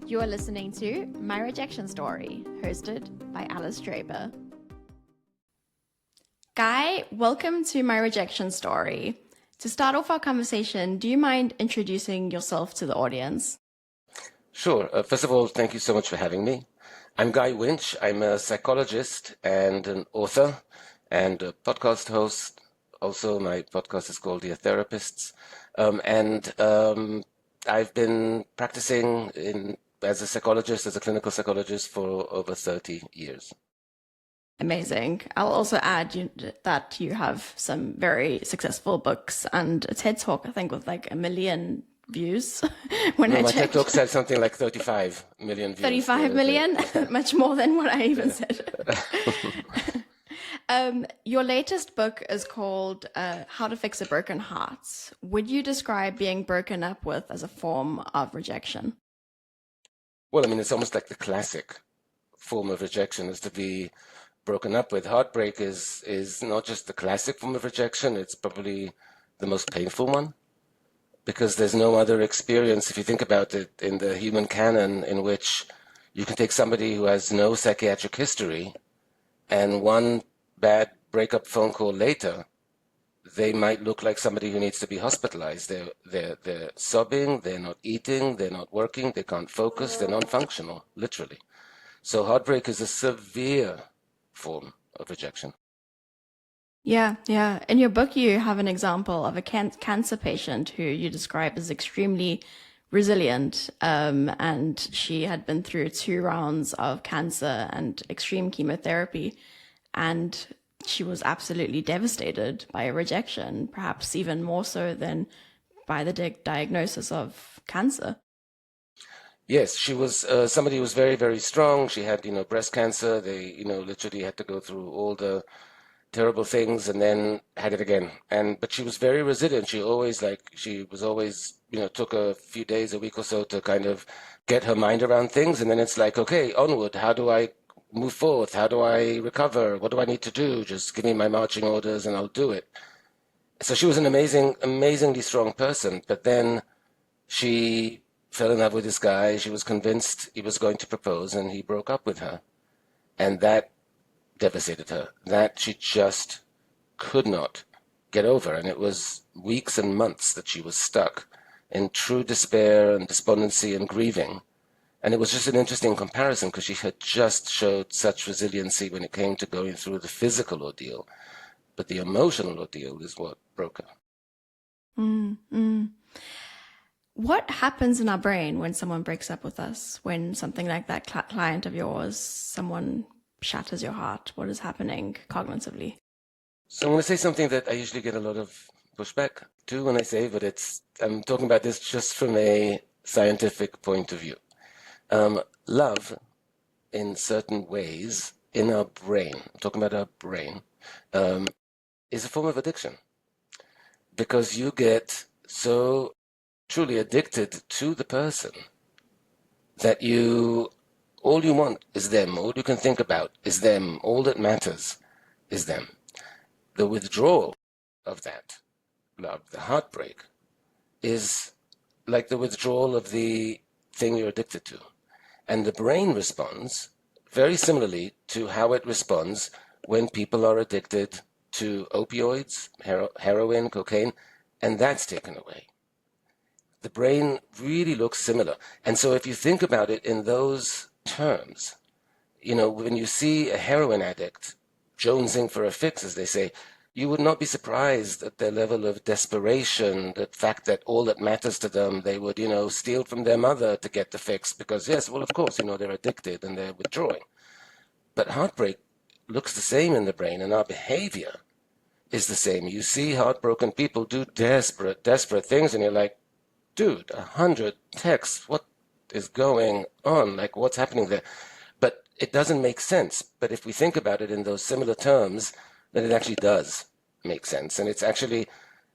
You are listening to My Rejection Story, hosted by Alice Draper. Guy, welcome to My Rejection Story. To start off our conversation, do you mind introducing yourself to the audience? Sure. First of all, thank you so much for having me. I'm Guy Winch. I'm a psychologist and an author and a podcast host. Also, my podcast is called Dear Therapists. I've been practicing as a psychologist, as a clinical psychologist for over 30 years. Amazing. I'll also add that you have some very successful books and a TED Talk, I think, with like 1 million views when I My checked. TED Talk said something like 35 million views. 35 million? Much more than what I even said. Your latest book is called How to Fix a Broken Heart. Would you describe being broken up with as a form of rejection? Well, I mean, it's almost like the classic form of rejection is to be broken up with. Heartbreak is not just the classic form of rejection, it's probably the most painful one, because there's no other experience, if you think about it, in the human canon in which you can take somebody who has no psychiatric history and one bad breakup phone call later, they might look like somebody who needs to be hospitalized. They're sobbing, they're not eating, they're not working, they can't focus, they're non-functional, literally. So heartbreak is a severe form of rejection. Yeah. In your book, you have an example of a cancer patient who you describe as extremely resilient, and she had been through 2 rounds of cancer and extreme chemotherapy, and she was absolutely devastated by a rejection, perhaps even more so than by the diagnosis of cancer. Yes, she was somebody who was very, very strong. She had, breast cancer. They, literally had to go through all the terrible things and then had it again. But she was very resilient. She was always, took a few days, a week or so to kind of get her mind around things. And then it's like, okay, onward. How do I move forth? How do I recover? What do I need to do? Just give me my marching orders and I'll do it. So she was an amazingly strong person. But then she fell in love with this guy. She was convinced he was going to propose, and he broke up with her. And that devastated her. That she just could not get over. And it was weeks and months that she was stuck in true despair and despondency and grieving. And it was just an interesting comparison because she had just showed such resiliency when it came to going through the physical ordeal. But the emotional ordeal is what broke her. What happens in our brain when someone breaks up with us? When something like that client of yours, someone shatters your heart, what is happening cognitively? So I'm going to say something that I usually get a lot of pushback to when I say, but I'm talking about this just from a scientific point of view. Love, in certain ways, in our brain, I'm talking about our brain, is a form of addiction. Because you get so truly addicted to the person that all you want is them, all you can think about is them, all that matters is them. The withdrawal of that love, the heartbreak, is like the withdrawal of the thing you're addicted to. And the brain responds very similarly to how it responds when people are addicted to opioids, heroin, cocaine, and that's taken away. The brain really looks similar. And so if you think about it in those terms, when you see a heroin addict jonesing for a fix, as they say, you would not be surprised at their level of desperation, the fact that all that matters to them, they would, steal from their mother to get the fix because, yes, well, of course, they're addicted and they're withdrawing. But heartbreak looks the same in the brain, and our behavior is the same. You see heartbroken people do desperate things, and you're like, dude, 100 texts, what is going on? Like, what's happening there? But it doesn't make sense. But if we think about it in those similar terms, then it actually does make sense. And it's actually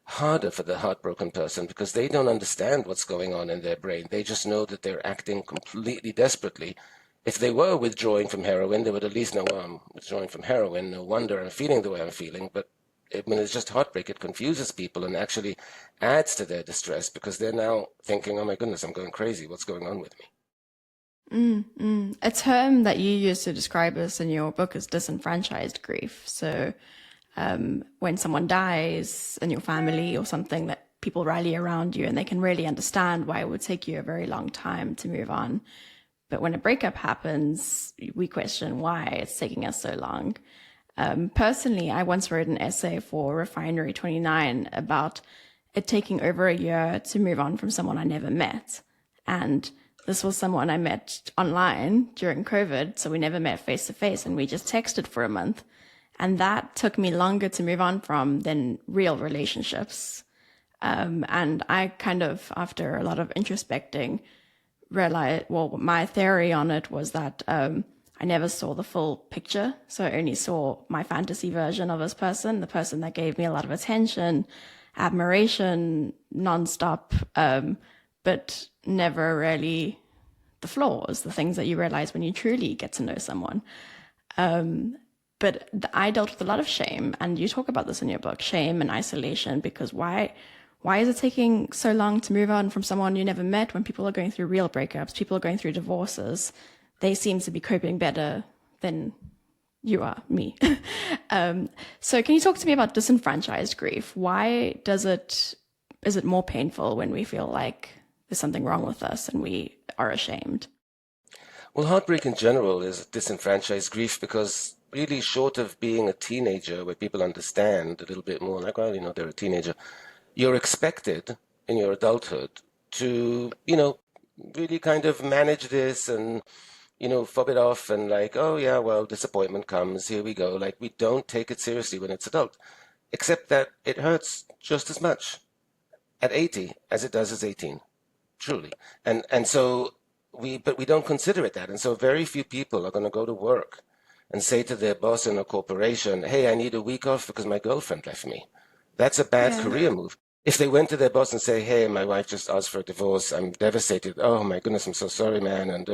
harder for the heartbroken person because they don't understand what's going on in their brain. They just know that they're acting completely desperately. If they were withdrawing from heroin, they would at least know, well, I'm withdrawing from heroin. No wonder I'm feeling the way I'm feeling. But when it's just heartbreak, it confuses people and actually adds to their distress because they're now thinking, oh my goodness, I'm going crazy. What's going on with me? A term that you use to describe this in your book is disenfranchised grief. So when someone dies in your family or something, that people rally around you and they can really understand why it would take you a very long time to move on. But when a breakup happens, we question why it's taking us so long. Personally, I once wrote an essay for Refinery 29 about it taking over a year to move on from someone I never met. And this was someone I met online during COVID, so we never met face to face, and we just texted for a month. And that took me longer to move on from than real relationships. And I kind of, after a lot of introspecting, realized, well, my theory on it was that I never saw the full picture. So I only saw my fantasy version of this person, the person that gave me a lot of attention, admiration, nonstop, but never really the flaws, the things that you realize when you truly get to know someone. But I dealt with a lot of shame, and you talk about this in your book, shame and isolation, because why is it taking so long to move on from someone you never met when people are going through real breakups, people are going through divorces? They seem to be coping better than you are, me. So can you talk to me about disenfranchised grief? Why is it more painful when we feel like there's something wrong with us and we are ashamed? Well, heartbreak in general is disenfranchised grief because really short of being a teenager where people understand a little bit more, like, well, they're a teenager, you're expected in your adulthood to, really kind of manage this and, fob it off and like, oh yeah, well, disappointment comes, here we go. Like, we don't take it seriously when it's adult, except that it hurts just as much at 80 as it does as 18, truly. And so but we don't consider it that. And so very few people are going to go to work and say to their boss in a corporation, hey, I need a week off because my girlfriend left me. That's a bad Yeah. career move. If they went to their boss and say, hey, my wife just asked for a divorce, I'm devastated. Oh my goodness, I'm so sorry, man. And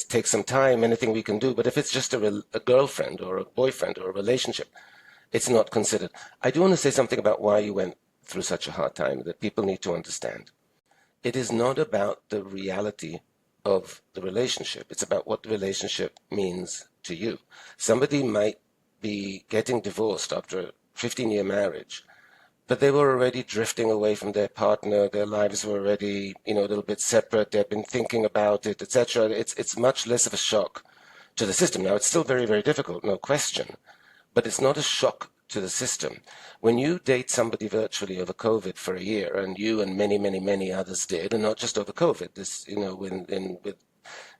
take some time, anything we can do. But if it's just a girlfriend or a boyfriend or a relationship, it's not considered. I do want to say something about why you went through such a hard time that people need to understand. It is not about the reality of the relationship. It's about what the relationship means to you. Somebody might be getting divorced after a 15-year marriage, but they were already drifting away from their partner. Their lives were already, a little bit separate. They've been thinking about it, etc. It's much less of a shock to the system. Now, it's still very, very difficult, no question, but it's not a shock to the system. When you date somebody virtually over COVID for a year, and you and many, many, many others did, and not just over COVID, this, with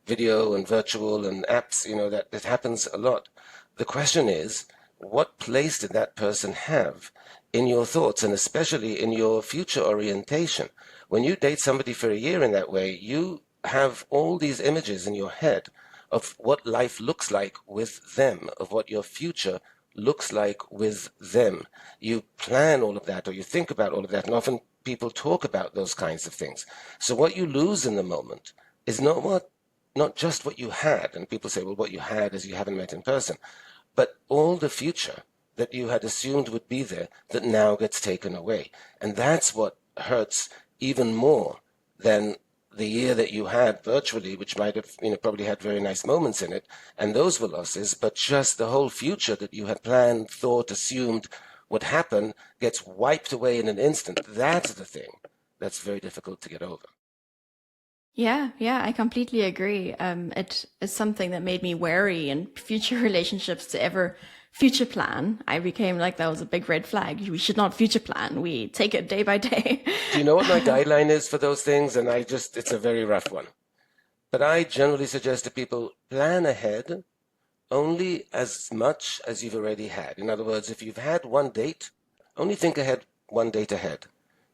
video and virtual and apps, that happens a lot. The question is, what place did that person have in your thoughts, and especially in your future orientation? When you date somebody for a year in that way, you have all these images in your head of what life looks like with them, of what your future looks like with them. You plan all of that, or you think about all of that, and often people talk about those kinds of things. So what you lose in the moment is not just what you had, and people say, well, what you had is you haven't met in person, but all the future that you had assumed would be there that now gets taken away. And that's what hurts even more than the year that you had virtually, which might have, probably had very nice moments in it, and those were losses, but just the whole future that you had planned, thought, assumed would happen gets wiped away in an instant. That's the thing that's very difficult to get over. Yeah, I completely agree. It is something that made me wary in future relationships to ever future plan. I became like, that was a big red flag. We should not future plan. We take it day by day. Do you know what my guideline is for those things? And it's a very rough one. But I generally suggest to people, plan ahead only as much as you've already had. In other words, if you've had one date, only think ahead one date ahead.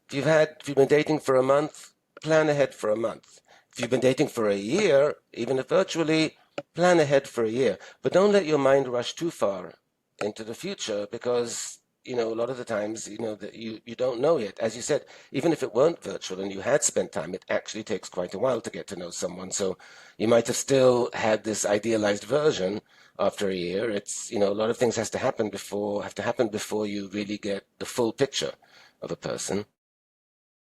If you've been dating for a month, plan ahead for a month. If you've been dating for a year, even if virtually, plan ahead for a year. But don't let your mind rush too far into the future because, a lot of the times, that you don't know yet. As you said, even if it weren't virtual and you had spent time, it actually takes quite a while to get to know someone. So you might have still had this idealized version after a year. It's, a lot of things have to happen before you really get the full picture of a person.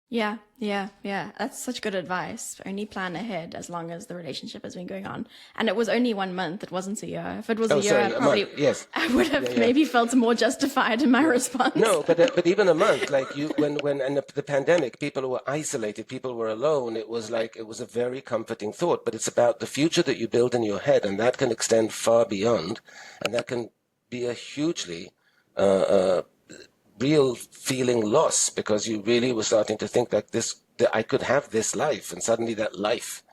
Yeah, yeah, yeah. That's such good advice. Only plan ahead as long as the relationship has been going on. And it was only 1 month. It wasn't a year. If it was a Oh, year, sorry, a month. Yes. I would Yeah, have yeah. maybe felt more justified in my Yeah. response. No, but even a month, like you, when and the pandemic, people were isolated, people were alone. It was like it was a very comforting thought. But it's about the future that you build in your head, and that can extend far beyond, and that can be a hugely real feeling loss because you really were starting to think like this, that I could have this life, and suddenly that life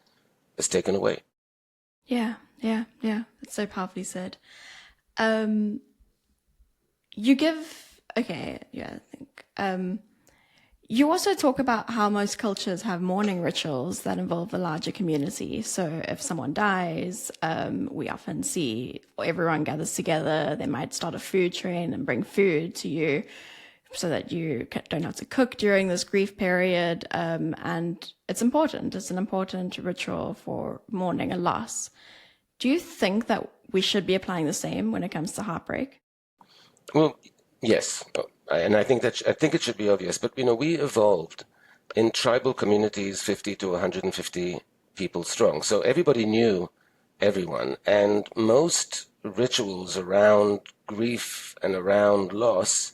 is taken away. Yeah, yeah, yeah. It's so powerfully said. Um, you give, okay, yeah, I think. You also talk about how most cultures have mourning rituals that involve the larger community. So if someone dies, we often see everyone gathers together. They might start a food train and bring food to you so that you don't have to cook during this grief period. And it's important. It's an important ritual for mourning a loss. Do you think that we should be applying the same when it comes to heartbreak? Well, yes, and I think it should be obvious. But we evolved in tribal communities, 50 to 150 people strong. So everybody knew everyone, and most rituals around grief and around loss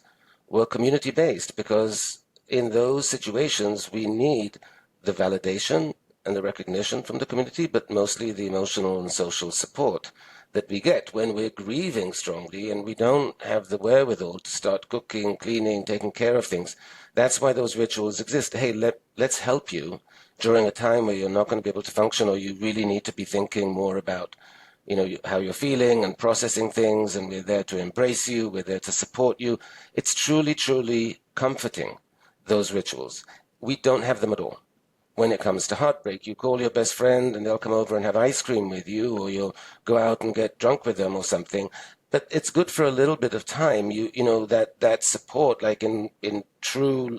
were community based because in those situations we need the validation and the recognition from the community, but mostly the emotional and social support that we get when we're grieving strongly and we don't have the wherewithal to start cooking, cleaning, taking care of things. That's why those rituals exist. Hey, let's help you during a time where you're not going to be able to function, or you really need to be thinking more about how you're feeling and processing things, and we're there to embrace you, we're there to support you. It's truly, truly comforting, those rituals. We don't have them at all. When it comes to heartbreak, you call your best friend and they'll come over and have ice cream with you, or you'll go out and get drunk with them or something. But it's good for a little bit of time. That support, like in true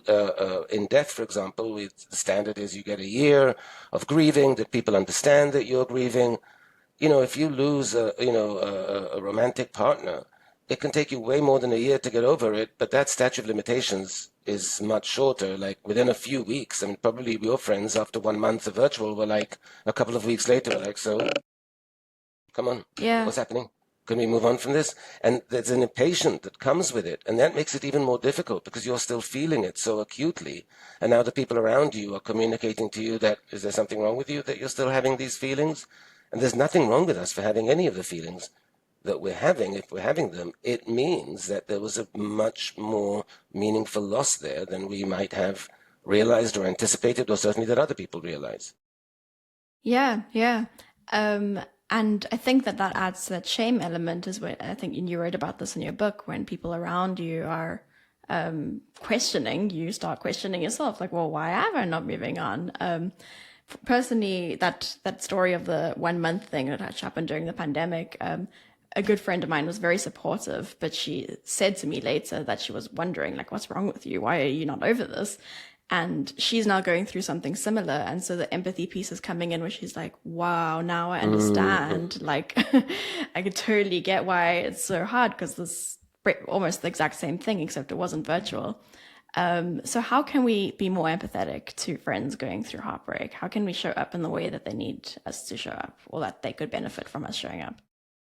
in death, for example, the standard is you get a year of grieving, that people understand that you're grieving. If you lose a romantic partner, it can take you way more than a year to get over it, but that statute of limitations is much shorter, like within a few weeks. I mean, probably your friends after 1 month of virtual were like a couple of weeks later, were like, so come on, Yeah. what's happening? Can we move on from this? And there's an impatience that comes with it, and that makes it even more difficult because you're still feeling it so acutely. And now the people around you are communicating to you that, is there something wrong with you that you're still having these feelings? And there's nothing wrong with us for having any of the feelings that we're having. If we're having them, it means that there was a much more meaningful loss there than we might have realized or anticipated, or certainly that other people realize. Yeah, yeah. Um, and I think that that adds to that shame element is what I think you wrote about this in your book. When people around you are questioning, you start questioning yourself, like, well, why am I not moving on? Personally, that story of the 1 month thing that had happened during the pandemic, a good friend of mine was very supportive, but she said to me later that she was wondering, like, what's wrong with you? Why are you not over this? And she's now going through something similar. And so the empathy piece is coming in where she's like, wow, now I Mm-hmm. understand. Like, I could totally get why it's so hard because this almost the exact same thing, except it wasn't virtual. So how can we be more empathetic to friends going through heartbreak? How can we show up in the way that they need us to show up, or that they could benefit from us showing up?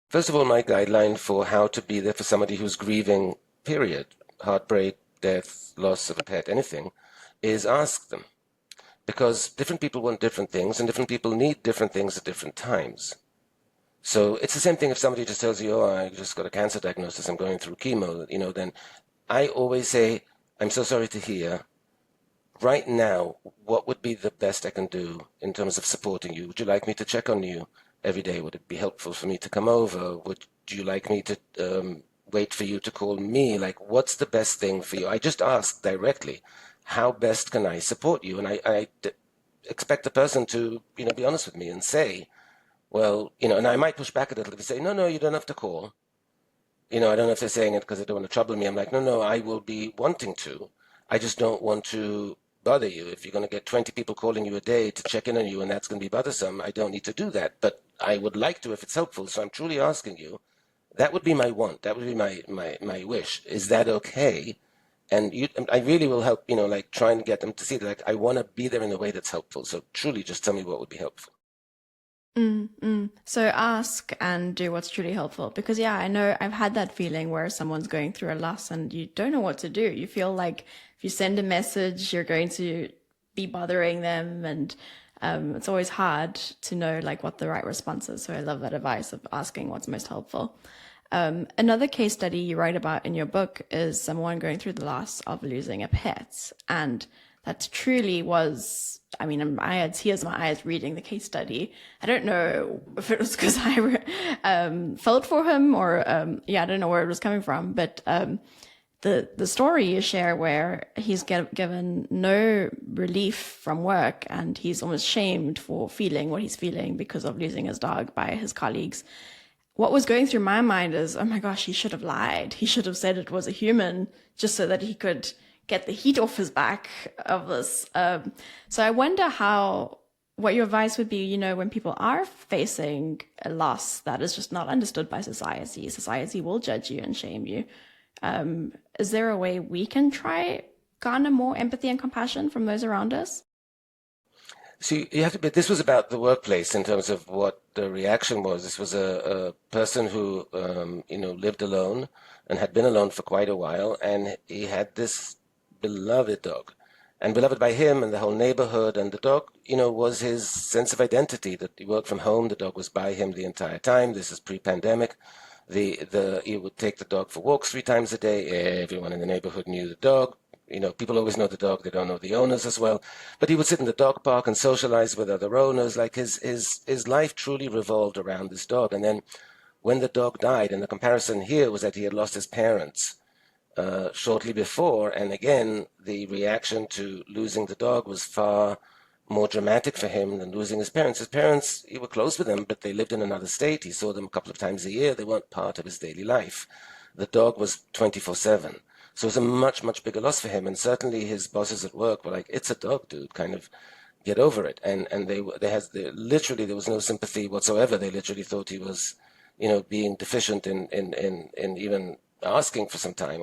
First of all, my guideline for how to be there for somebody who's grieving, period, heartbreak, death, loss of a pet, anything, is ask them. Because different people want different things, and different people need different things at different times. So it's the same thing if somebody just tells you, oh, I just got a cancer diagnosis, I'm going through chemo, then I always say, I'm so sorry to hear. Right now, what would be the best I can do in terms of supporting you? Would you like me to check on you every day? Would it be helpful for me to come over? Would you like me to wait for you to call me? Like, what's the best thing for you? I just ask directly, how best can I support you? And I expect the person to, be honest with me and say, well, and I might push back a little bit and say, no, you don't have to call. I don't know if they're saying it because they don't want to trouble me. I'm like, no, I will be wanting to. I just don't want to bother you. If you're going to get 20 people calling you a day to check in on you and that's going to be bothersome, I don't need to do that. But I would like to if it's helpful. So I'm truly asking you. That would be my want. That would be my wish. Is that okay? And I really will help, like trying to get them to see that, like, I want to be there in a way that's helpful. So truly just tell me what would be helpful. So ask and do what's truly helpful. Because yeah, I know I've had that feeling where someone's going through a loss and you don't know what to do. You feel like if you send a message, you're going to be bothering them, and it's always hard to know like what the right response is. So I love that advice of asking what's most helpful. Another case study you write about in your book is someone going through the loss of losing a pet. And that truly was, I mean, I had tears in my eyes reading the case study. I don't know if it was because I felt for him or, yeah, I don't know where it was coming from. But the story you share where he's given no relief from work and he's almost shamed for feeling what he's feeling because of losing his dog by his colleagues. What was going through my mind is, oh my gosh, he should have lied. He should have said it was a human just so that he could get the heat off his back of this. So I wonder what your advice would be, when people are facing a loss that is just not understood by society. Society will judge you and shame you. Is there a way we can try garner more empathy and compassion from those around us? So you have to be, this was about the workplace in terms of what the reaction was. This was a person who, lived alone and had been alone for quite a while. And he had this beloved dog, and beloved by him and the whole neighborhood. And the dog, was his sense of identity, that he worked from home. The dog was by him the entire time. This is pre-pandemic. He would take the dog for walks 3 times a day. Everyone in the neighborhood knew the dog. People always know the dog, they don't know the owners as well. But he would sit in the dog park and socialize with other owners. Like his life truly revolved around this dog. And then when the dog died, and the comparison here was that he had lost his parents shortly before. And again, the reaction to losing the dog was far more dramatic for him than losing his parents. His parents, he was close with them, but they lived in another state. He saw them a couple of times a year. They weren't part of his daily life. The dog was 24/7. So it was a much, much bigger loss for him. And certainly his bosses at work were like, it's a dog, dude, kind of get over it. And literally, there was no sympathy whatsoever. They literally thought he was, being deficient in even asking for some time.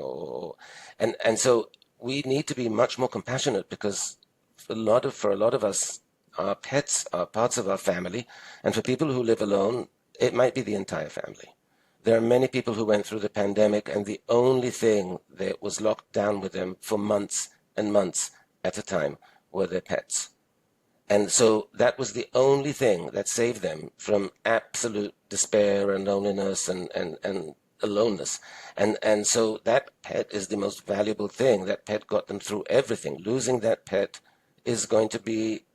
And so we need to be much more compassionate, because for a lot of us, our pets are parts of our family. And for people who live alone, it might be the entire family. There are many people who went through the pandemic, and the only thing that was locked down with them for months and months at a time were their pets. And so that was the only thing that saved them from absolute despair and loneliness and aloneness. And so that pet is the most valuable thing. That pet got them through everything. Losing that pet is going to be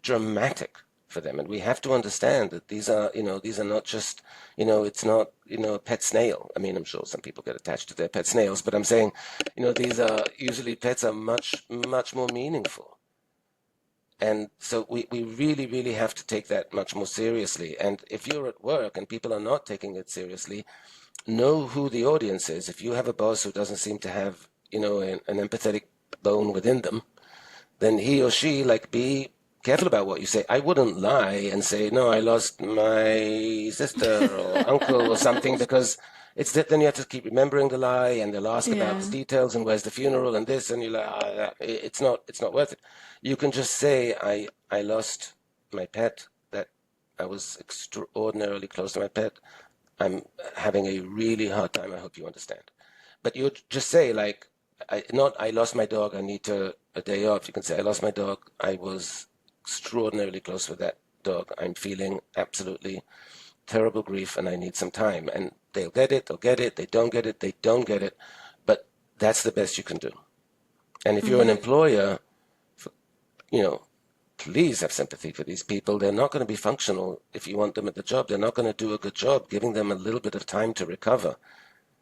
dramatic for them. And we have to understand that these are not just, it's not, a pet snail. I mean, I'm sure some people get attached to their pet snails, but I'm saying, these are usually, pets are much, much more meaningful. And so we really, really have to take that much more seriously. And if you're at work and people are not taking it seriously, know who the audience is. If you have a boss who doesn't seem to have, an empathetic bone within them, then he or she, be careful about what you say. I wouldn't lie and say, no, I lost my sister or uncle or something, because it's that then you have to keep remembering the lie, and they'll ask about the details and where's the funeral and this, and you're like, it's not worth it. You can just say, I lost my pet, that I was extraordinarily close to my pet. I'm having a really hard time. I hope you understand. But you just say, I lost my dog, I need a day off. You can say, I lost my dog, I was extraordinarily close with that dog. I'm feeling absolutely terrible grief, and I need some time. And they'll get it, they don't get it, they don't get it. But that's the best you can do. And if you're an employer, please have sympathy for these people. They're not going to be functional if you want them at the job. They're not going to do a good job. Giving them a little bit of time to recover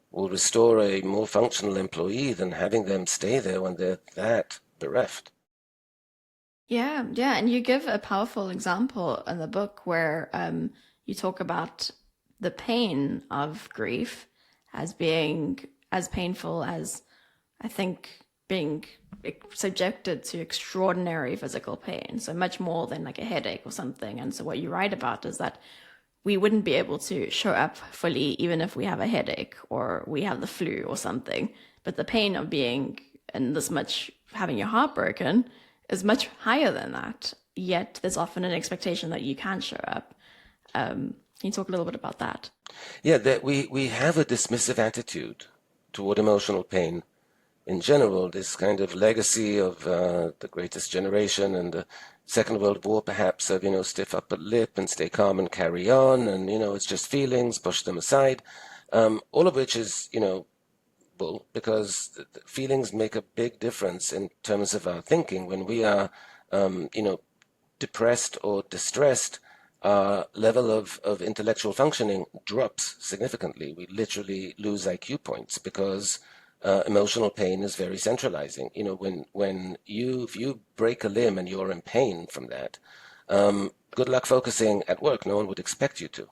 will restore a more functional employee than having them stay there when they're that bereft. Yeah, yeah. And you give a powerful example in the book where you talk about the pain of grief as being as painful as, I think, being subjected to extraordinary physical pain. So much more than like a headache or something. And so what you write about is that we wouldn't be able to show up fully even if we have a headache or we have the flu or something. But the pain of being and this much having your heart broken is much higher than that. Yet there's often an expectation that you can show up. Can you talk a little bit about that? Yeah, that we have a dismissive attitude toward emotional pain in general, this kind of legacy of the greatest generation and the Second World War, perhaps, of, stiff upper lip and stay calm and carry on, and, it's just feelings, push them aside, all of which is, bull, because the feelings make a big difference in terms of our thinking. When we are, depressed or distressed, our level of intellectual functioning drops significantly. We literally lose IQ points because emotional pain is very centralizing. If you break a limb and you're in pain from that, good luck focusing at work. No one would expect you to.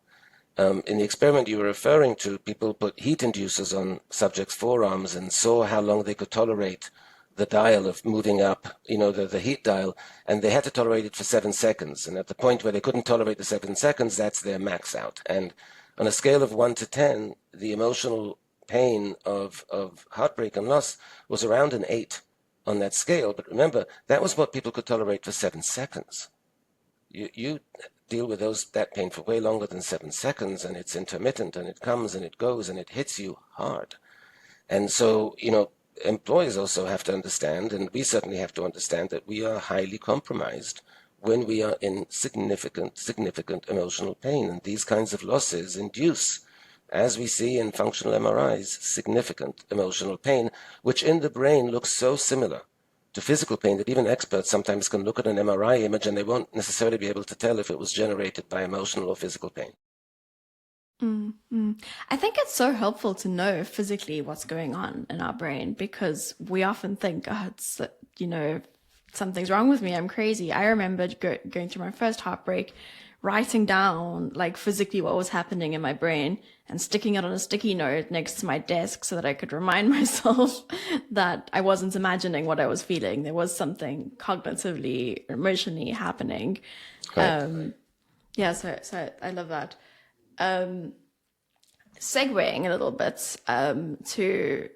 In the experiment you were referring to, people put heat inducers on subjects' forearms and saw how long they could tolerate the dial of moving up, the heat dial, and they had to tolerate it for 7 seconds. And at the point where they couldn't tolerate the 7 seconds, that's their max out. And on a scale of 1 to 10, the emotional pain of heartbreak and loss was around an 8 on that scale. But remember, that was what people could tolerate for 7 seconds. You deal with that pain for way longer than 7 seconds, and it's intermittent, and it comes and it goes, and it hits you hard. And so, employees also have to understand, and we certainly have to understand, that we are highly compromised when we are in significant emotional pain. And these kinds of losses induce, as we see in functional MRIs, significant emotional pain, which in the brain looks so similar to physical pain that even experts sometimes can look at an MRI image and they won't necessarily be able to tell if it was generated by emotional or physical pain. I think it's so helpful to know physically what's going on in our brain, because we often think, it's, something's wrong with me, I'm crazy. I remember going through my first heartbreak, writing down like physically what was happening in my brain and sticking it on a sticky note next to my desk so that I could remind myself that I wasn't imagining what I was feeling. There was something cognitively, emotionally happening. Right. So I love that. Segueing a little bit to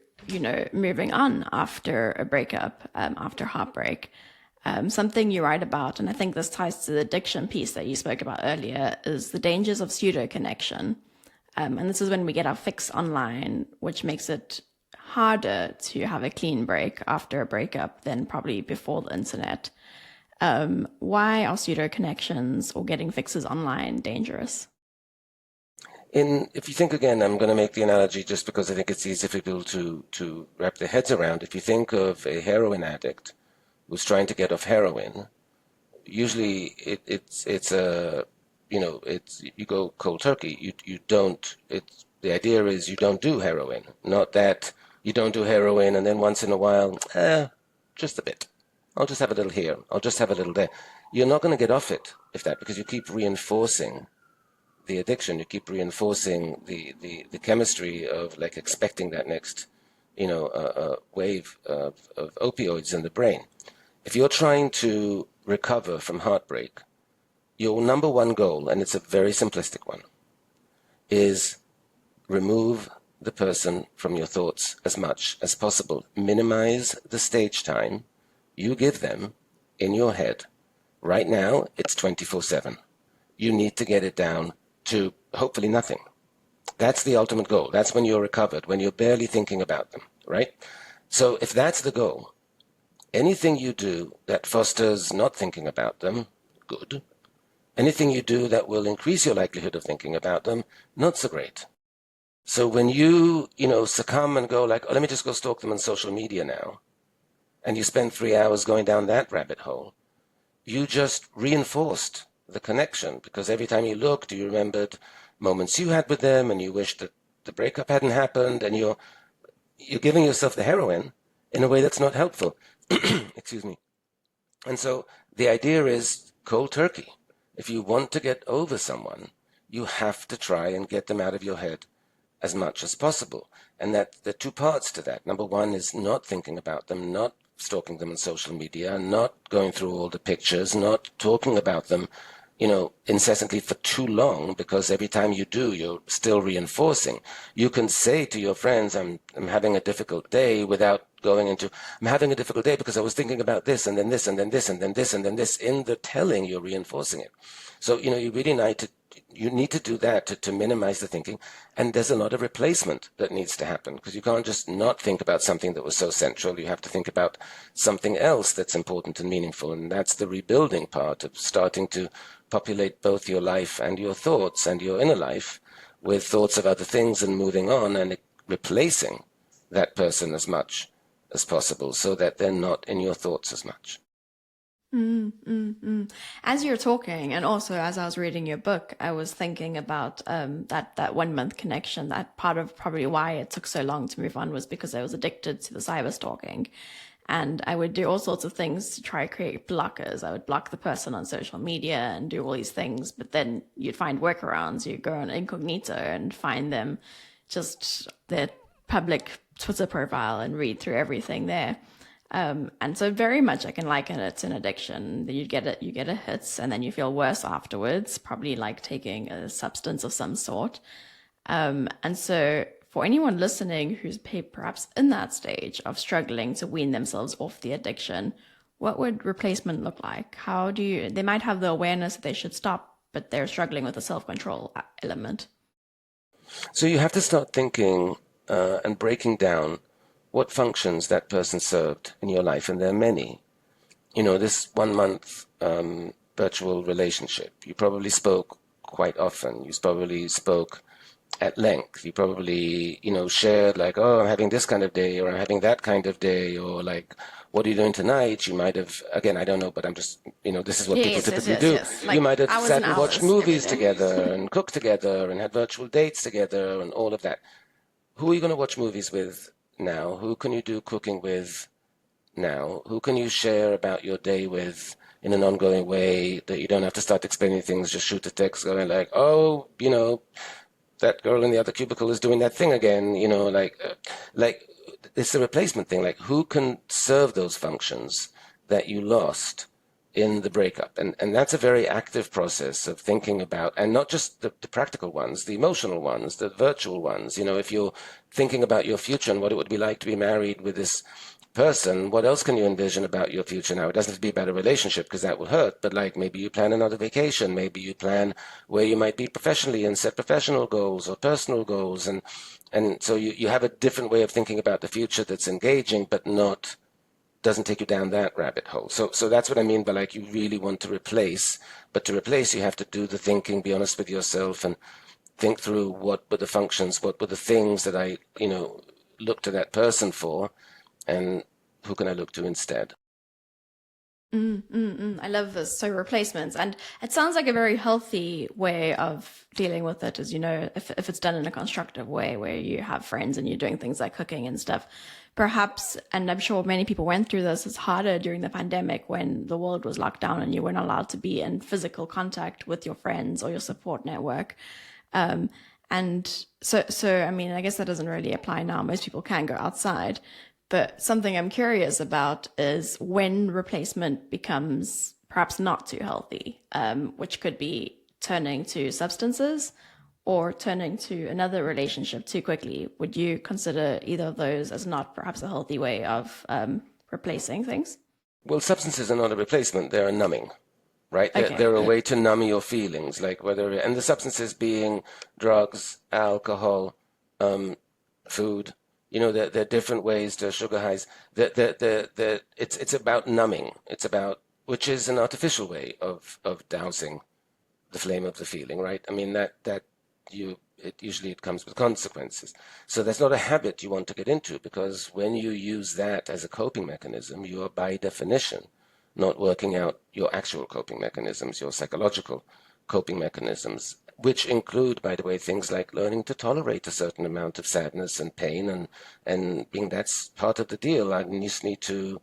moving on after a breakup, after heartbreak. Something you write about, and I think this ties to the addiction piece that you spoke about earlier, is the dangers of pseudo connection. And this is when we get our fix online, which makes it harder to have a clean break after a breakup than probably before the internet. Why are pseudo connections or getting fixes online dangerous? If you think again, I'm going to make the analogy just because I think it's easy for people to wrap their heads around. If you think of a heroin addict who's trying to get off heroin, usually you go cold turkey. The idea is you don't do heroin, not that you don't do heroin and then once in a while, just a bit. I'll just have a little here. I'll just have a little there. You're not going to get off it because you keep reinforcing the addiction. You keep reinforcing the chemistry of like expecting that next, wave of opioids in the brain. If you're trying to recover from heartbreak, your number one goal, and it's a very simplistic one, is remove the person from your thoughts as much as possible. Minimize the stage time you give them in your head. Right now, it's 24/7. You need to get it down to hopefully nothing. That's the ultimate goal. That's when you're recovered, when you're barely thinking about them, right? So if that's the goal, anything you do that fosters not thinking about them, good. Anything you do that will increase your likelihood of thinking about them, not so great. So when you, succumb and go like, let me just go stalk them on social media now, and you spend 3 hours going down that rabbit hole, you just reinforced the connection, because every time you looked, you remembered moments you had with them, and you wished that the breakup hadn't happened, and you're giving yourself the heroin in a way that's not helpful. Excuse me. And so the idea is cold turkey. If you want to get over someone, you have to try and get them out of your head as much as possible. And that there are two parts to that. Number one is not thinking about them, not stalking them on social media, not going through all the pictures, not talking about them, incessantly for too long, because every time you do, you're still reinforcing. You can say to your friends, I'm having a difficult day, without going into, I'm having a difficult day because I was thinking about this, and then this, and then this, and then this, and then this. In the telling, you're reinforcing it. So, you need to do that to minimize the thinking. And there's a lot of replacement that needs to happen, because you can't just not think about something that was so central. You have to think about something else that's important and meaningful. And that's the rebuilding part of starting to populate both your life and your thoughts and your inner life with thoughts of other things, and moving on and replacing that person as much as possible so that they're not in your thoughts as much. As you're talking, and also as I was reading your book, I was thinking about that 1 month connection. That part of probably why it took so long to move on was because I was addicted to the cyber stalking. And I would do all sorts of things to try to create blockers. I would block the person on social media and do all these things, but then you'd find workarounds. You'd go on incognito and find them, just their public Twitter profile, and read through everything there. And so very much I can liken it to an addiction. You get a hit, and then you feel worse afterwards, probably like taking a substance of some sort. And so for anyone listening who's perhaps in that stage of struggling to wean themselves off the addiction, what would replacement look like? They might have the awareness that they should stop, but they're struggling with the self-control element. So you have to start thinking and breaking down what functions that person served in your life, and there are many. This 1 month virtual relationship, you probably spoke quite often. You probably spoke at length. You probably, shared like, oh, I'm having this kind of day, or I'm having that kind of day, or like, what are you doing tonight? You might have, again, I don't know, but I'm just, this is what people typically do. Like, you might have sat and watched movies together and cooked together and had virtual dates together and all of that. Who are you going to watch movies with now? Who can you do cooking with now? Who can you share about your day with in an ongoing way that you don't have to start explaining things, just shoot a text going like, oh, that girl in the other cubicle is doing that thing again, like it's the replacement thing. Like, who can serve those functions that you lost in the breakup? And that's a very active process of thinking about, and not just the practical ones, the emotional ones, the virtual ones. If you're thinking about your future and what it would be like to be married with this person, what else can you envision about your future now? It doesn't have to be about a relationship, because that will hurt, but like maybe you plan another vacation, maybe you plan where you might be professionally and set professional goals or personal goals, and so you have a different way of thinking about the future that's engaging, but doesn't take you down that rabbit hole. So that's what I mean by like, you really want to replace, but to replace you have to do the thinking, be honest with yourself, and think through what were the functions, what were the things that I look to that person for, and who can I look to instead? I love this. So replacements, and it sounds like a very healthy way of dealing with it, as if it's done in a constructive way, where you have friends and you're doing things like cooking and stuff. Perhaps, and I'm sure many people went through this, it's harder during the pandemic when the world was locked down and you weren't allowed to be in physical contact with your friends or your support network. And so, I mean, I guess that doesn't really apply now. Most people can go outside. But something I'm curious about is when replacement becomes perhaps not too healthy, which could be turning to substances or turning to another relationship too quickly. Would you consider either of those as not perhaps a healthy way of replacing things? Well, substances are not a replacement. They're a numbing, right? Okay. They're a way to numb your feelings, like and the substances being drugs, alcohol, food. There are different ways to sugar highs. It's about numbing. It's about, which is an artificial way of dousing the flame of the feeling, right? I mean, it usually comes with consequences. So that's not a habit you want to get into, because when you use that as a coping mechanism, you are by definition not working out your actual coping mechanisms, your psychological coping mechanisms, which include, by the way, things like learning to tolerate a certain amount of sadness and pain, and being that's part of the deal. I just need to,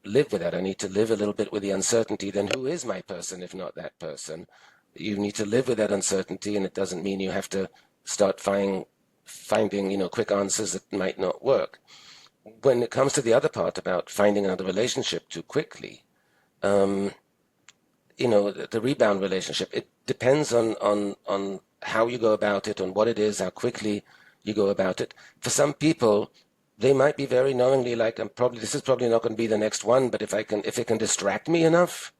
live with that. I need to live a little bit with the uncertainty. Then who is my person if not that person? You need to live with that uncertainty, and it doesn't mean you have to start finding, quick answers that might not work. When it comes to the other part about finding another relationship too quickly, the rebound relationship, it depends on how you go about it, on what it is, how quickly you go about it. For some people, they might be very knowingly like, this is probably not going to be the next one, but if it can distract me enough,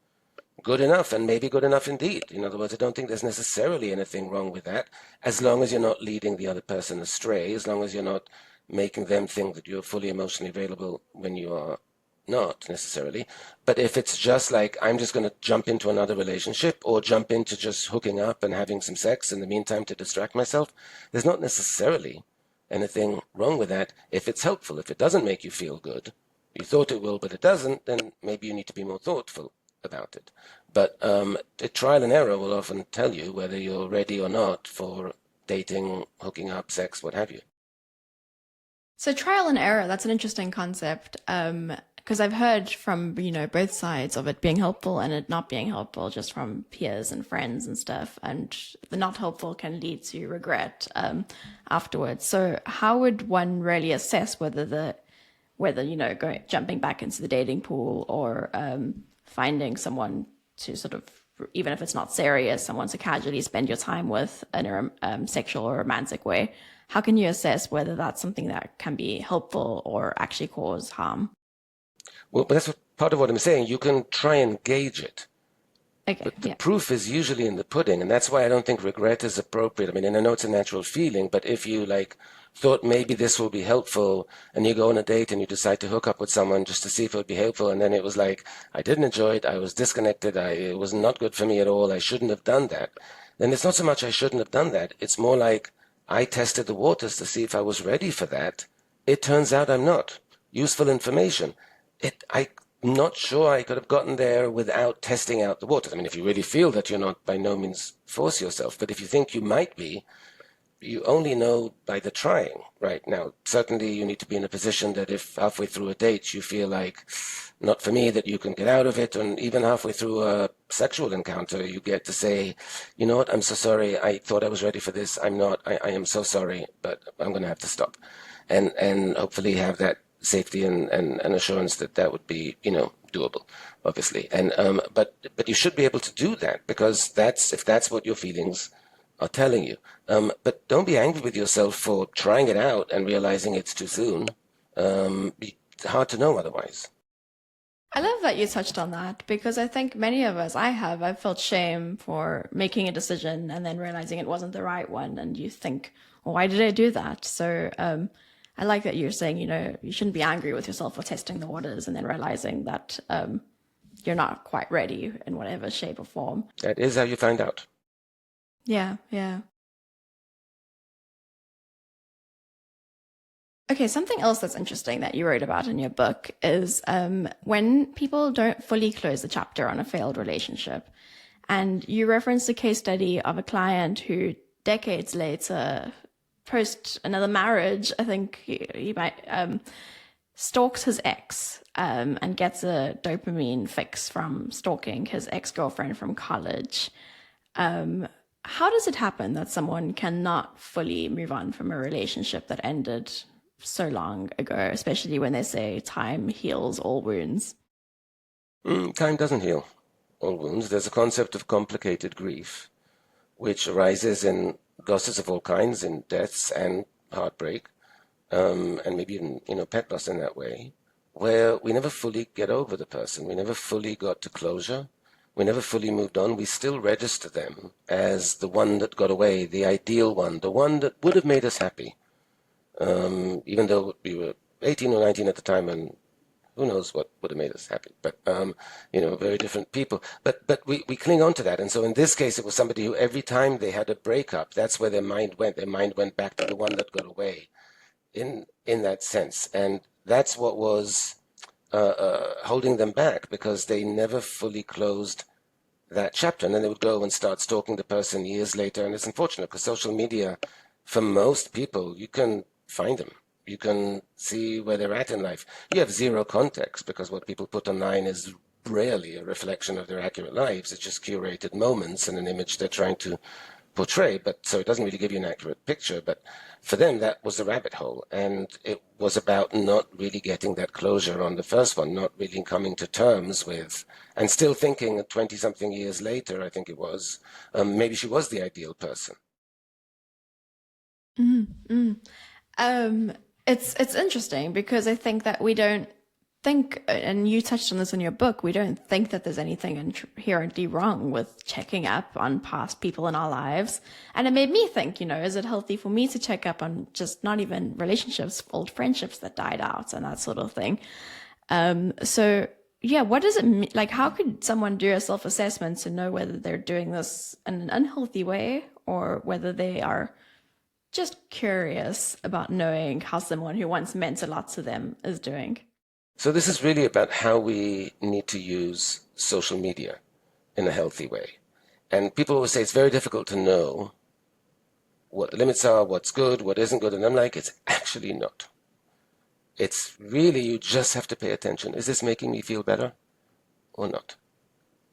good enough, and maybe good enough indeed. In other words, I don't think there's necessarily anything wrong with that, as long as you're not leading the other person astray, as long as you're not making them think that you're fully emotionally available when you are not necessarily. But if it's just like, I'm just going to jump into another relationship or jump into just hooking up and having some sex in the meantime to distract myself, there's not necessarily anything wrong with that if it's helpful. If it doesn't make you feel good, you thought it will, but it doesn't, then maybe you need to be more thoughtful about it. But trial and error will often tell you whether you're ready or not for dating, hooking up, sex, what have you. So trial and error, that's an interesting concept. Because I've heard from, both sides of it being helpful and it not being helpful, just from peers and friends and stuff. And the not helpful can lead to regret afterwards. So how would one really assess whether jumping back into the dating pool or finding someone to sort of, even if it's not serious, someone to casually spend your time with in a sexual or romantic way? How can you assess whether that's something that can be helpful or actually cause harm? Well, that's part of what I'm saying. You can try and gauge it. Okay, but the proof is usually in the pudding, and that's why I don't think regret is appropriate. I mean, and I know it's a natural feeling, but if you thought maybe this will be helpful, and you go on a date and you decide to hook up with someone just to see if it would be helpful, and then it was like, I didn't enjoy it, I was disconnected, it was not good for me at all, I shouldn't have done that, then it's not so much I shouldn't have done that, it's more like I tested the waters to see if I was ready for that. It turns out I'm not. Useful information. I'm not sure I could have gotten there without testing out the waters. I mean, if you really feel that you're not, by no means force yourself. But if you think you might be, you only know by the trying, right? Now, certainly you need to be in a position that if halfway through a date you feel like, not for me, that you can get out of it, and even halfway through a sexual encounter, you get to say, you know what, I'm so sorry, I thought I was ready for this, I'm not, I am so sorry, but I'm going to have to stop. And hopefully have that safety and assurance that would be, doable, obviously. And but you should be able to do that, because if that's what your feelings are telling you. But don't be angry with yourself for trying it out and realizing it's too soon. It's hard to know otherwise. I love that you touched on that, because I think many of us, I've felt shame for making a decision and then realizing it wasn't the right one. And you think, well, why did I do that? So I like that you're saying, you shouldn't be angry with yourself for testing the waters and then realizing that you're not quite ready in whatever shape or form. That is how you find out. Yeah, yeah. Okay, something else that's interesting that you wrote about in your book is when people don't fully close the chapter on a failed relationship. And you referenced a case study of a client who decades later, post another marriage, I think he might stalks his ex and gets a dopamine fix from stalking his ex-girlfriend from college. How does it happen that someone cannot fully move on from a relationship that ended so long ago, especially when they say time heals all wounds? Time doesn't heal all wounds. There's a concept of complicated grief, which arises in losses of all kinds, in deaths and heartbreak, and maybe even, pet loss in that way, where we never fully get over the person. We never fully got to closure. We never fully moved on. We still register them as the one that got away, the ideal one, the one that would have made us happy, even though we were 18 or 19 at the time, and who knows what would have made us happy. But, very different people. But we cling on to that. And so in this case, it was somebody who every time they had a breakup, that's where their mind went. Their mind went back to the one that got away in that sense. And that's what was holding them back, because they never fully closed that chapter. And then they would go and start stalking the person years later. And it's unfortunate, because social media, for most people, you can find them. You can see where they're at in life. You have zero context, because what people put online is rarely a reflection of their accurate lives. It's just curated moments and an image they're trying to portray, but so it doesn't really give you an accurate picture. But for them, that was a rabbit hole, and it was about not really getting that closure on the first one, not really coming to terms with, and still thinking 20-something years later, I think it was, maybe she was the ideal person. Mm-hmm. It's interesting because I think that we don't think, and you touched on this in your book, we don't think that there's anything inherently wrong with checking up on past people in our lives. And it made me think, is it healthy for me to check up on just not even relationships, old friendships that died out and that sort of thing? So yeah, what does it mean? Like, how could someone do a self-assessment to know whether they're doing this in an unhealthy way or whether they are just curious about knowing how someone who once meant a lot to them is doing? So this is really about how we need to use social media in a healthy way. And people always say it's very difficult to know what the limits are, what's good, what isn't good. And I'm like, it's actually not. It's really, you just have to pay attention. Is this making me feel better or not?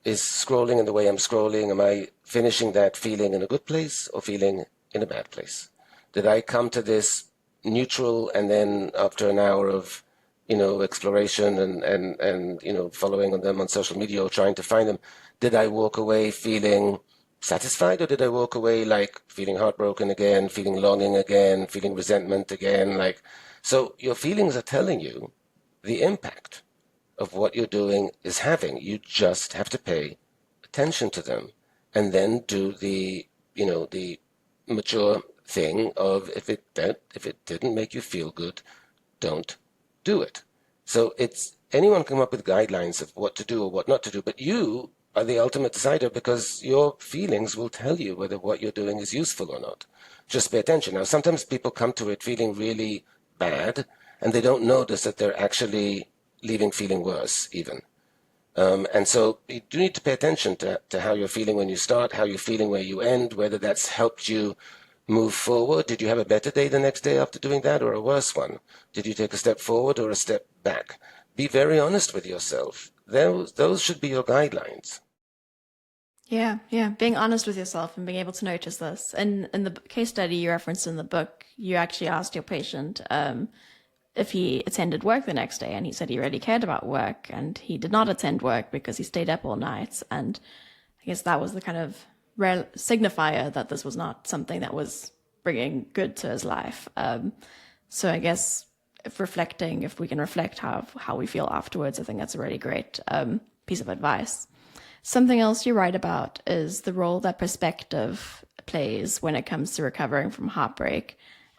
Is scrolling in the way I'm scrolling, am I finishing that feeling in a good place or feeling in a bad place? Did I come to this neutral and then after an hour of exploration and following on them on social media or trying to find them, did I walk away feeling satisfied or did I walk away like feeling heartbroken again, feeling longing again, feeling resentment again? So your feelings are telling you the impact of what you're doing is having. You just have to pay attention to them and then do the mature thing of if it didn't make you feel good, don't do it. So anyone come up with guidelines of what to do or what not to do, but you are the ultimate decider because your feelings will tell you whether what you're doing is useful or not. Just pay attention. Now, sometimes people come to it feeling really bad and they don't notice that they're actually leaving feeling worse even. And so you do need to pay attention to how you're feeling when you start, how you're feeling where you end, whether that's helped you move forward. Did you have a better day the next day after doing that or a worse one? Did you take a step forward or a step back? Be very honest with yourself. Those should be your guidelines. Yeah, being honest with yourself and being able to notice this. And in the case study you referenced in the book, you actually asked your patient if he attended work the next day, and he said he really cared about work, and he did not attend work because he stayed up all night. And I guess that was the kind of signifier that this was not something that was bringing good to his life. So I guess if we can reflect how we feel afterwards, I think that's a really great piece of advice. Something else you write about is the role that perspective plays when it comes to recovering from heartbreak,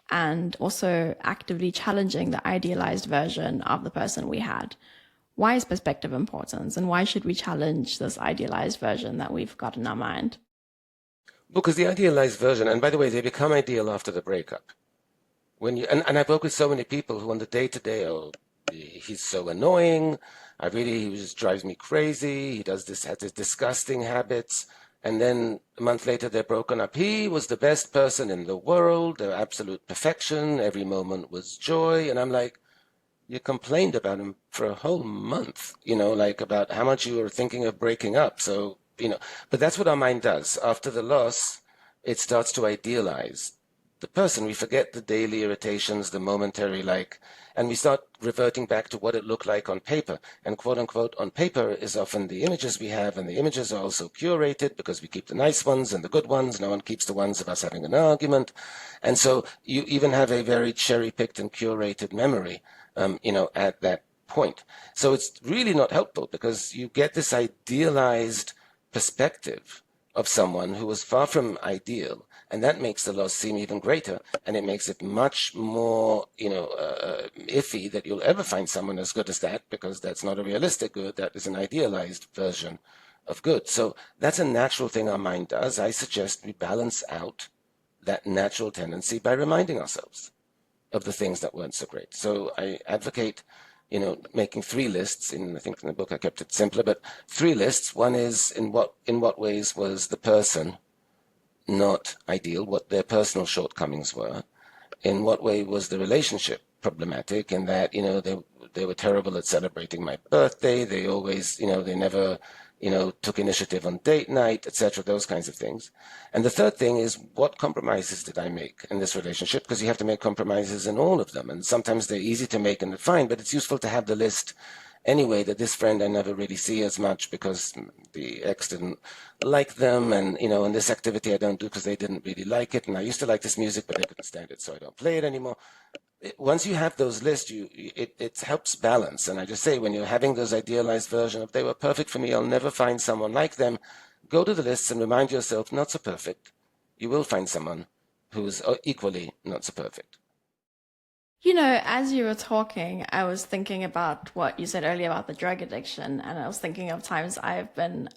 and also actively challenging the idealized version of the person we had. Why is perspective important, and why should we challenge this idealized version that we've got in our mind? Because the idealized version, and by the way, they become ideal after the breakup. And I've worked with so many people who on the day-to-day, he's so annoying, he just drives me crazy, has these disgusting habits, and then a month later they're broken up. He was the best person in the world, they're absolute perfection, every moment was joy, and I'm like, you complained about him for a whole month, about how much you were thinking of breaking up. So, but that's what our mind does. After the loss, it starts to idealize the person. We forget the daily irritations, the momentary and we start reverting back to what it looked like on paper. And quote unquote, on paper is often the images we have, and the images are also curated because we keep the nice ones and the good ones. No one keeps the ones of us having an argument. And so you even have a very cherry-picked and curated memory, at that point. So it's really not helpful because you get this idealized perspective of someone who was far from ideal, and that makes the loss seem even greater, and it makes it much more, iffy that you'll ever find someone as good as that, because that's not a realistic good, that is an idealized version of good. So that's a natural thing our mind does. I suggest we balance out that natural tendency by reminding ourselves of the things that weren't so great. So I advocate making 3 lists. I think in the book I kept it simpler, but 3 lists. One is in what ways was the person not ideal, what their personal shortcomings were. In what way was the relationship problematic, in that, they were terrible at celebrating my birthday. They always, they never took initiative on date night, etc., those kinds of things. And the third thing is, what compromises did I make in this relationship? Because you have to make compromises in all of them. And sometimes they're easy to make and fine, but it's useful to have the list anyway, that this friend I never really see as much because the ex didn't like them, and and this activity I don't do because they didn't really like it, and I used to like this music but they couldn't stand it, so I don't play it anymore. Once you have those lists, it helps balance. And I just say, when you're having those idealized version of, they were perfect for me, I'll never find someone like them, go to the lists and remind yourself, not so perfect. You will find someone who's equally not so perfect. As you were talking, I was thinking about what you said earlier about the drug addiction, and I was thinking of times I've been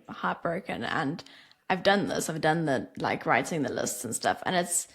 heartbroken, and I've done this. I've done the writing the lists and stuff, and it's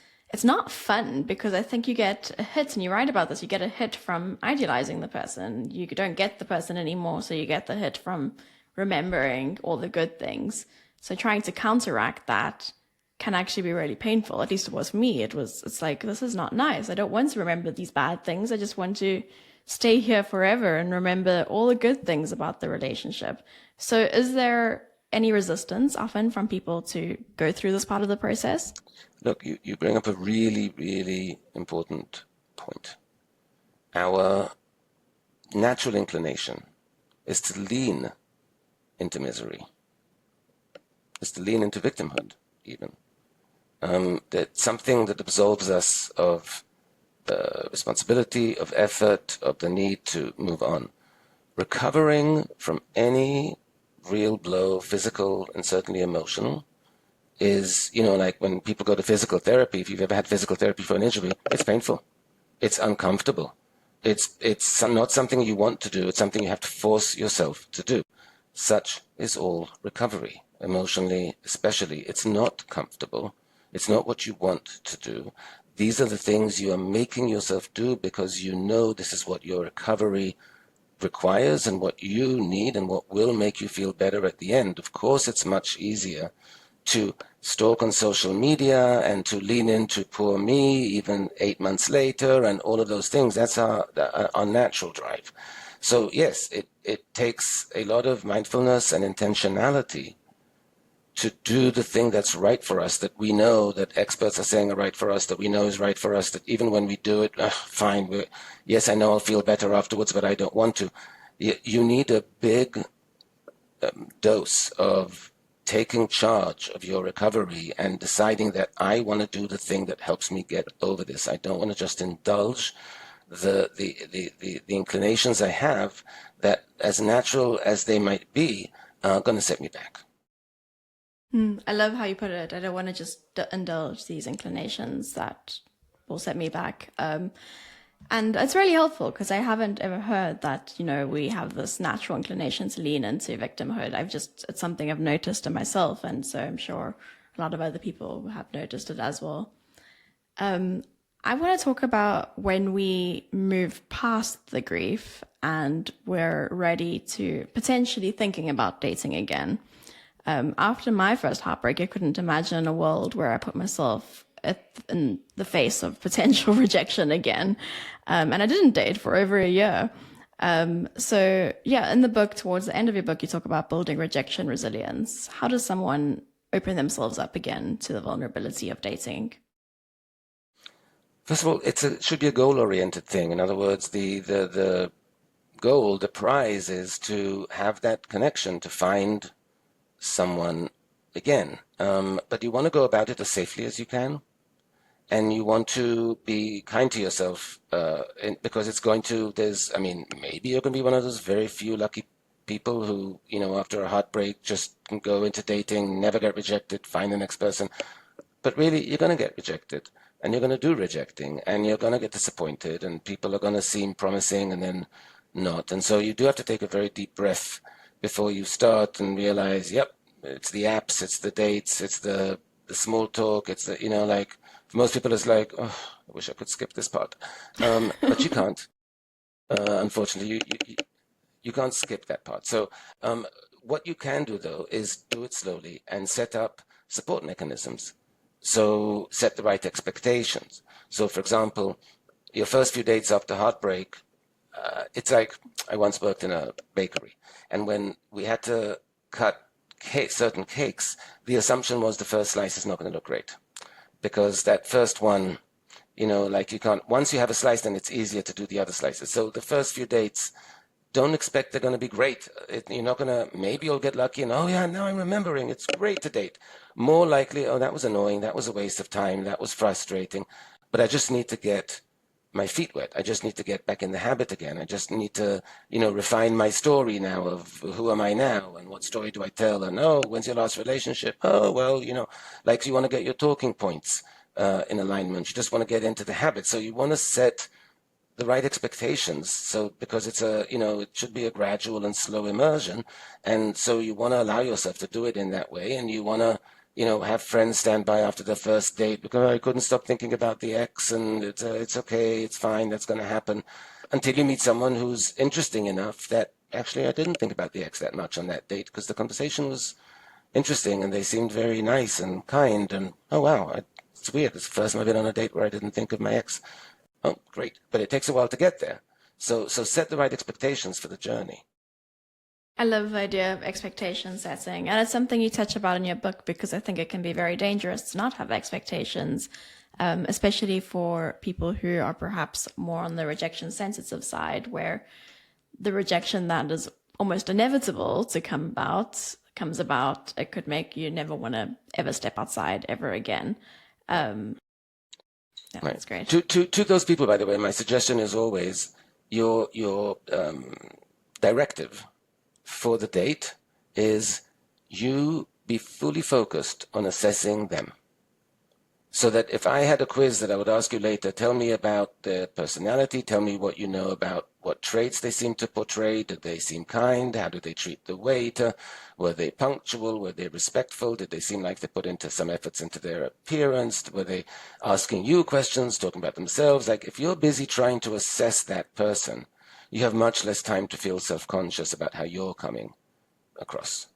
not fun because I think you get a hit, and you write about this. You get a hit from idealizing the person. You don't get the person anymore, so you get the hit from remembering all the good things. So trying to counteract that can actually be really painful. At least it was for me. It's like, this is not nice. I don't want to remember these bad things. I just want to stay here forever and remember all the good things about the relationship. So is there any resistance often from people to go through this part of the process? Look, you bring up a really, really important point. Our natural inclination is to lean into misery, is to lean into victimhood, even. That's something that absolves us of the responsibility, of effort, of the need to move on. Recovering from any real blow, physical and certainly emotional, is, like when people go to physical therapy, if you've ever had physical therapy for an injury, it's painful. It's uncomfortable. It's not something you want to do. It's something you have to force yourself to do. Such is all recovery, emotionally especially. It's not comfortable. It's not what you want to do. These are the things you are making yourself do because you know this is what your recovery requires and what you need and what will make you feel better at the end. Of course, it's much easier to stalk on social media and to lean into poor me even 8 months later and all of those things. That's our natural drive. So yes, it takes a lot of mindfulness and intentionality to do the thing that's right for us, that we know that experts are saying are right for us, that we know is right for us, that even when we do it, fine, yes, I know I'll feel better afterwards, but I don't want to. You need a big dose of taking charge of your recovery and deciding that I want to do the thing that helps me get over this. I don't want to just indulge the inclinations I have that, as natural as they might be, are going to set me back. I love how you put it. I don't want to just indulge these inclinations that will set me back. And it's really helpful because I haven't ever heard that, we have this natural inclination to lean into victimhood. It's something I've noticed in myself. And so I'm sure a lot of other people have noticed it as well. I want to talk about when we move past the grief and we're ready to potentially thinking about dating again. After my first heartbreak, I couldn't imagine a world where I put myself in the face of potential rejection again. And I didn't date for over a year. So yeah, in the book, towards the end of your book, you talk about building rejection resilience. How does someone open themselves up again to the vulnerability of dating? First of all, it should be a goal-oriented thing. In other words, the goal, the prize is to have that connection, to find someone again. But you want to go about it as safely as you can. And you want to be kind to yourself because it's going to, maybe you're going to be one of those very few lucky people who, after a heartbreak, just can go into dating, never get rejected, find the next person. But really, you're going to get rejected. And you're going to do rejecting. And you're going to get disappointed. And people are going to seem promising and then not. And so you do have to take a very deep breath before you start and realize, yep, it's the apps, it's the dates, it's the small talk, it's the, for most people it's like, oh, I wish I could skip this part. But you can't. Unfortunately, you can't skip that part. So what you can do, though, is do it slowly and set up support mechanisms. So set the right expectations. So, for example, your first few dates after heartbreak, it's like I once worked in a bakery. And when we had to cut certain cakes, the assumption was the first slice is not going to look great, because that first one, like you can't, once you have a slice, then it's easier to do the other slices. So the first few dates, don't expect they're going to be great. You're not going to, maybe you'll get lucky and, oh yeah, now I'm remembering, it's great to date. More likely, oh, that was annoying, that was a waste of time, that was frustrating, but I just need to get my feet wet. I just need to get back in the habit again. I just need to, refine my story now of who am I now and what story do I tell, and oh, when's your last relationship? Oh, well, like you want to get your talking points in alignment. You just want to get into the habit. So you want to set the right expectations. So because it's it should be a gradual and slow immersion. And so you want to allow yourself to do it in that way. And you want to, have friends stand by after the first date because I couldn't stop thinking about the ex, and it's okay, it's fine, that's going to happen, until you meet someone who's interesting enough that actually I didn't think about the ex that much on that date because the conversation was interesting and they seemed very nice and kind, and oh wow, it's weird. It's the first time I've been on a date where I didn't think of my ex. Oh, great. But it takes a while to get there. So set the right expectations for the journey. I love the idea of expectation setting, and it's something you touch about in your book because I think it can be very dangerous to not have expectations, especially for people who are perhaps more on the rejection sensitive side, where the rejection that is almost inevitable to comes about. It could make you never want to ever step outside ever again. Yeah, right. That's great. To those people, by the way, my suggestion is always your directive for the date is you be fully focused on assessing them. So that if I had a quiz that I would ask you later, tell me about their personality, tell me what you know about what traits they seem to portray. Did they seem kind? How did they treat the waiter? Were they punctual? Were they respectful? Did they seem like they put into some efforts into their appearance? Were they asking you questions, talking about themselves? Like if you're busy trying to assess that person, you have much less time to feel self-conscious about how you're coming across.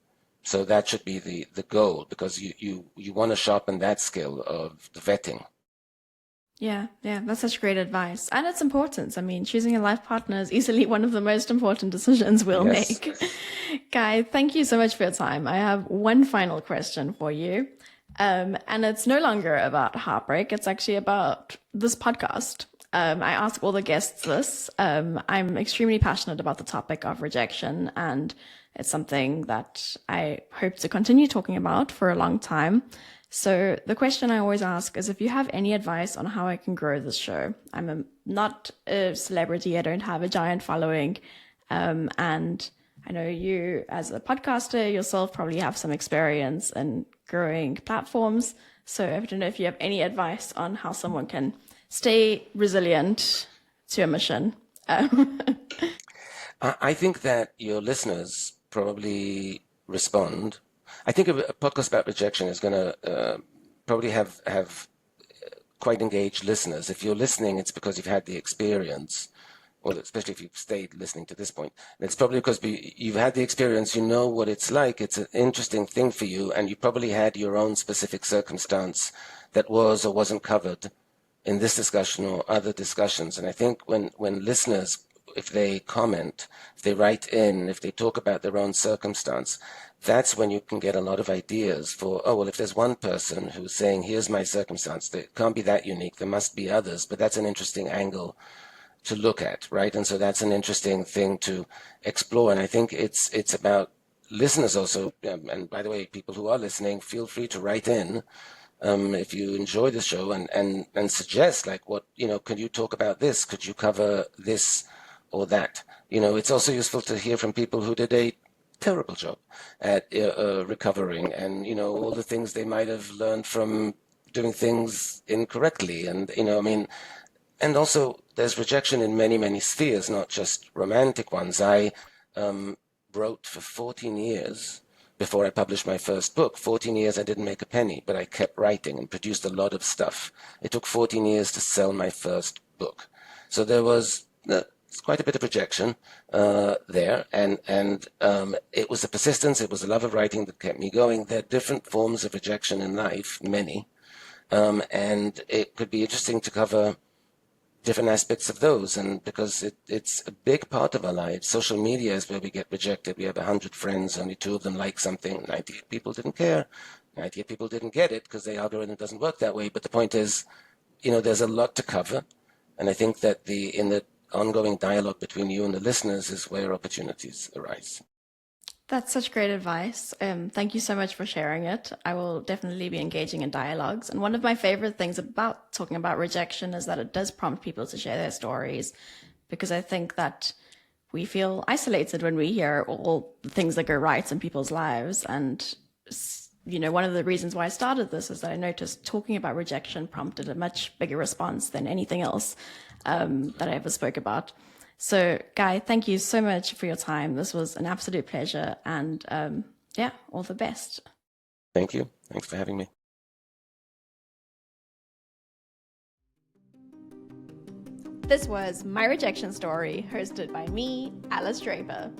So that should be the goal, because you want to sharpen that skill of the vetting. Yeah, that's such great advice. And it's important. I mean, choosing a life partner is easily one of the most important decisions we'll make. Guy, thank you so much for your time. I have one final question for you. And it's no longer about heartbreak. It's actually about this podcast. I ask all the guests this. I'm extremely passionate about the topic of rejection, and it's something that I hope to continue talking about for a long time. So the question I always ask is if you have any advice on how I can grow this show. I'm not a celebrity. I don't have a giant following. And I know you as a podcaster yourself probably have some experience in growing platforms. So I don't know if you have any advice on how someone can stay resilient to a mission. I think that your listeners probably respond. I think a podcast about rejection is going to probably have quite engaged listeners. If you're listening, it's because you've had the experience, or especially if you've stayed listening to this point. It's probably because you've had the experience, you know what it's like. It's an interesting thing for you, and you probably had your own specific circumstance that was or wasn't covered in this discussion or other discussions. And I think when listeners, if they comment, if they write in, if they talk about their own circumstance, that's when you can get a lot of ideas for, oh, well, if there's one person who's saying, here's my circumstance, it can't be that unique, there must be others, but that's an interesting angle to look at, right? And so that's an interesting thing to explore. And I think it's about listeners also, and by the way, people who are listening, feel free to write in if you enjoy the show and suggest, like, what, could you talk about this? Could you cover this or that? It's also useful to hear from people who did a terrible job at recovering, and, all the things they might have learned from doing things incorrectly. And, and also there's rejection in many, many spheres, not just romantic ones. I wrote for 14 years before I published my first book. 14 years I didn't make a penny, but I kept writing and produced a lot of stuff. It took 14 years to sell my first book. So there was quite a bit of rejection there, and it was the persistence, it was the love of writing that kept me going. There are different forms of rejection in life, many, and it could be interesting to cover different aspects of those. And because it's a big part of our lives. Social media is where we get rejected. We have 100 friends, only 2 of them like something. 98 people didn't care. 98 people didn't get it because the algorithm doesn't work that way. But the point is, there's a lot to cover. And I think that in the ongoing dialogue between you and the listeners is where opportunities arise. That's such great advice. Thank you so much for sharing it. I will definitely be engaging in dialogues. And one of my favorite things about talking about rejection is that it does prompt people to share their stories, because I think that we feel isolated when we hear all the things that go right in people's lives. And, one of the reasons why I started this is that I noticed talking about rejection prompted a much bigger response than anything else that I ever spoke about. So, Guy, thank you so much for your time. This was an absolute pleasure. And all the best. Thank you. Thanks for having me. This was My Rejection Story, hosted by me, Alice Draper.